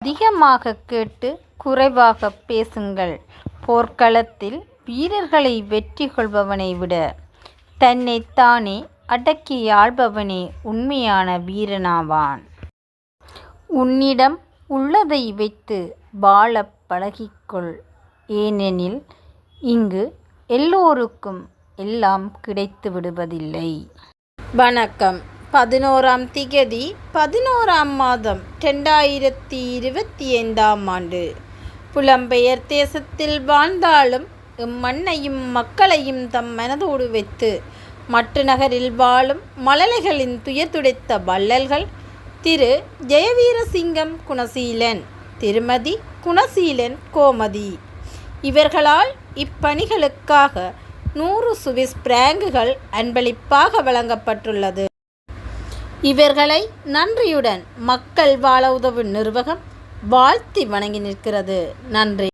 அதிகமாக கேட்டு குறைவாக பேசுங்கள். போர்க்களத்தில் வீரர்களை வெற்றி கொள்பவனை விட தன்னைத்தானே அடக்கி ஆள்பவனே உண்மையான வீரனாவான். உன்னிடம் உள்ளதை வைத்து வாழப் பழகிக்கொள். ஏனெனில் இங்கு எல்லோருக்கும் எல்லாம் கிடைத்து விடுவதில்லை. வணக்கம். 11ஆம் திகதி 11ஆம் மாதம் 2025ஆம் ஆண்டு. புலம்பெயர் தேசத்தில் வாழ்ந்தாலும் இம்மண்ணையும் மக்களையும் தம் மனதோடு வைத்து மட்டு நகரில் வாழும் மழலைகளின் துயர் துடைத்த வள்ளல்கள் திரு ஜெயவீரசிங்கம் குணசீலன், திருமதி குணசீலன் கோமதி. இவர்களால் இப்பணிகளுக்காக 100 சுவிஸ் பிராங்குகள் அன்பளிப்பாக வழங்கப்பட்டுள்ளது. இவர்களை நன்றியுடன் மக்கள் வாழ உதவும் நிர்வாகம் வாழ்த்தி வணங்கி நிற்கிறது. நன்றி.